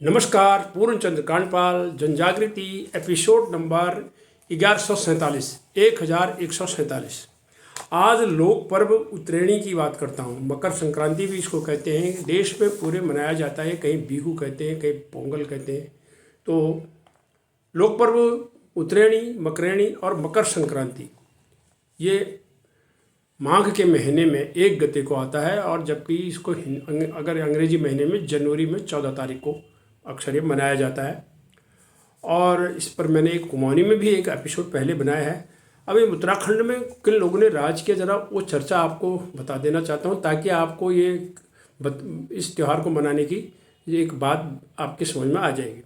नमस्कार। पूर्णचंद्र Kandpal जनजागृति episode number 1147 1147। आज लोक पर्व उत्तरायणी की बात करता हूँ। मकर संक्रांति भी इसको कहते हैं। देश में पूरे मनाया जाता है, कहीं बिहू कहते हैं, कहीं पोंगल कहते हैं। तो लोक पर्व उत्तरायणी, मकरैणी और मकर संक्रांति ये माघ के महीने में 1 गते को आता है, और जबकि इसको अगर अंग्रेजी महीने में जनवरी में 14 तारीख को अक्सर ये मनाया जाता है। और इस पर मैंने एक कुमाऊनी में भी एक एपिसोड पहले बनाया है। अभी उत्तराखंड में किन लोगों ने राज किया, ज़रा वो चर्चा आपको बता देना चाहता हूँ, ताकि आपको ये इस त्यौहार को मनाने की एक बात आपके समझ में आ जाएगी।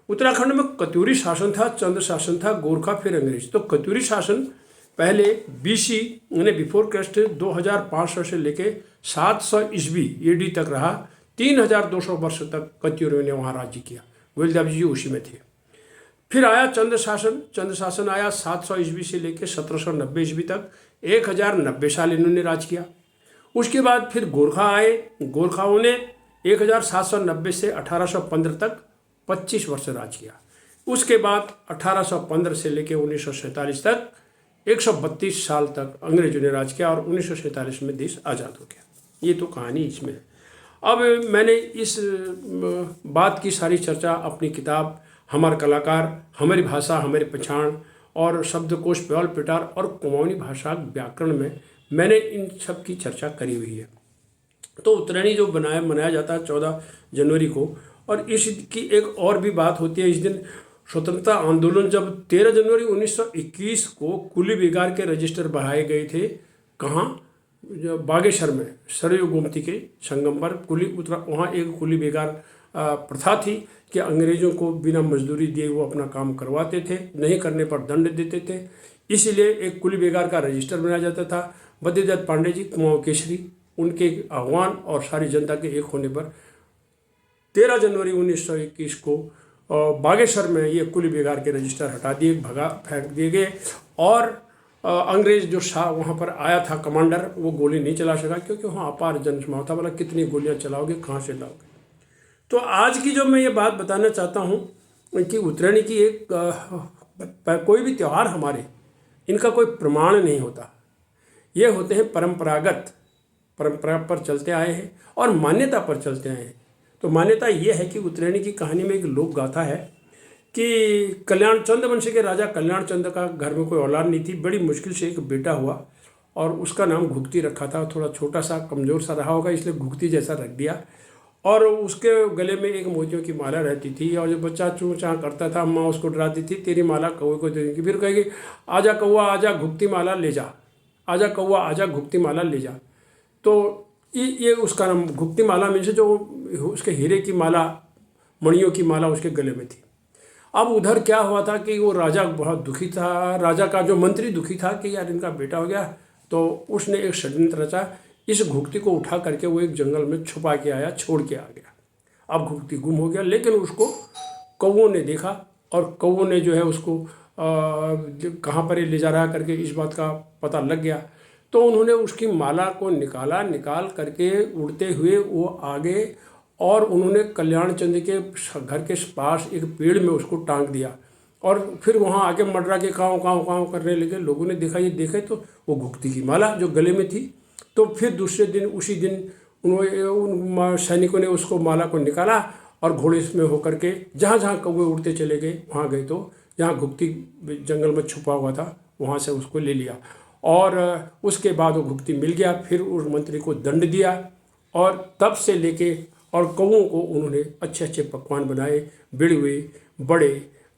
उत्तराखंड में कत्यूरी शासन था, चंद्र शासन था, गोरखा, फिर अंग्रेज। तो कत्यूरी शासन पहले बीसी यानी बिफोर क्राइस्ट 2500 से लेके 700 ईस्वी AD तक रहा। 3200 वर्ष तक कत्यूरियों ने वहाँ राज्य किया। गोविंद जी उसी में थे। फिर आया चंद्र शासन। चंद्र शासन आया 700 ईस्वी से लेकर 1790 ईस्वी तक। 1090 साल इन्होंने राज किया। उसके बाद फिर गोरखा आए। गोरखाओं ने 1790 से 1815 तक 25 वर्ष राज किया। उसके बाद 1815 से लेकर 1947 तक 132 साल तक अंग्रेजों ने राज किया, और 1947 में देश आज़ाद हो गया। ये तो कहानी इसमें है। अब मैंने इस बात की सारी चर्चा अपनी किताब हमार कलाकार, हमारी भाषा हमारी पहचान और शब्दकोश प्योल पिटार और कुमाऊनी भाषा व्याकरण में मैंने इन सब की चर्चा करी हुई है। तो उत्तरायणी जो मनाया जाता है 14 जनवरी को, और इसकी एक और भी बात होती है। इस दिन स्वतंत्रता आंदोलन, जब 13 जनवरी 1921 को कुली बेगार के रजिस्टर बढ़ाए गए थे। कहाँ? बागेश्वर में सरयू गोमती के संगम पर वहाँ एक कुली बेगार प्रथा थी कि अंग्रेजों को बिना मजदूरी दिए वो अपना काम करवाते थे, नहीं करने पर दंड देते थे। इसीलिए एक कुली बेगार का रजिस्टर बनाया जाता था। बद्रीदत्त पांडे जी, कुमाऊं केसरी, उनके आह्वान और सारी जनता के एक होने पर 13 जनवरी 1921 को बागेश्वर में ये कुली बेगार के रजिस्टर हटा दिए, फेंक दिए गए। और अंग्रेज जो शाह वहाँ पर आया था कमांडर, वो गोली नहीं चला सका, क्योंकि वहाँ अपार जनसमूह था। बोला कितनी गोलियाँ चलाओगे, कहाँ से लाओगे। तो आज की जो मैं ये बात बताना चाहता हूँ कि उत्तरायणी की एक कोई भी त्यौहार हमारे, इनका कोई प्रमाण नहीं होता। ये होते हैं परंपरा पर चलते आए हैं और मान्यता पर चलते आए हैं। तो मान्यता ये है कि उत्तरायणी की कहानी में एक लोक गाथा है कि कल्याण चंद वंश के राजा कल्याण चंद का घर में कोई औलाद नहीं थी। बड़ी मुश्किल से एक बेटा हुआ, और उसका नाम घुगती रखा था। थोड़ा छोटा सा कमज़ोर सा रहा होगा, इसलिए घुगती जैसा रख दिया। और उसके गले में एक मोतियों की माला रहती थी, और जब बच्चा चूँ चाँ करता था, अम्मा उसको डराती थी, तेरी माला कौवे को दे देंगी। फिर कहेगी, आजा कौवा आजा घुगती माला ले जा, आजा कौवा आजा घुगती माला ले जा। तो ये उसका नाम घुगती माला में से जो उसके हीरे की माला, मणियों की माला उसके गले में थी। अब उधर क्या हुआ था कि वो राजा बहुत दुखी था। राजा का जो मंत्री दुखी था कि यार इनका बेटा हो गया। तो उसने एक षड्यंत्र रचा। इस घुगती को उठा करके वो एक जंगल में छुपा के आया, छोड़ के आ गया। अब घुगती गुम हो गया, लेकिन उसको कौवों ने देखा, और कौवों ने जो है उसको कहाँ पर ले जा रहा करके इस बात का पता लग गया। तो उन्होंने उसकी माला को निकाल करके उड़ते हुए वो आगे, और उन्होंने कल्याण चंद के घर के पास एक पेड़ में उसको टांग दिया। और फिर वहाँ आके मडरा के काँव काँव काँव करने लगे। लोगों ने देखा, ये देखे तो वो घुगती की माला जो गले में थी। तो फिर दूसरे दिन, उसी दिन उन सैनिकों ने उसको माला को निकाला, और घोड़े में होकर के जहाँ जहाँ कौवे उड़ते चले गए वहाँ गए। तो जहाँ घुगती जंगल में छुपा हुआ था वहाँ से उसको ले लिया, और उसके बाद वो घुगती मिल गया। फिर उस मंत्री को दंड दिया, और तब से लेके और कौवों को उन्होंने अच्छे अच्छे पकवान बनाए, बिड़वे, बड़े,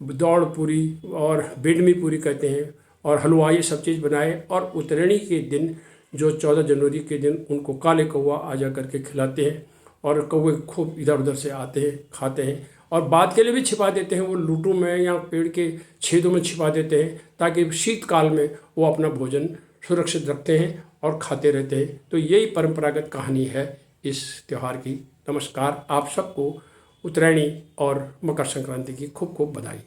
दौड़ पूरी और बेडमी पूरी कहते हैं, और हलवा, ये सब चीज़ बनाए। और उत्तरायणी के दिन जो 14 जनवरी के दिन उनको काले कौवा आ जा करके खिलाते हैं, और कौवे खूब इधर उधर से आते हैं, खाते हैं, और बाद के लिए भी छिपा देते हैं। वो लूटों में या पेड़ के छेदों में छिपा देते हैं, ताकि शीतकाल में वो अपना भोजन सुरक्षित रखते हैं और खाते रहते हैं। तो यही परंपरागत कहानी है इस त्यौहार की। नमस्कार। आप सबको उत्तरायणी और मकर संक्रांति की खूब खूब बधाई।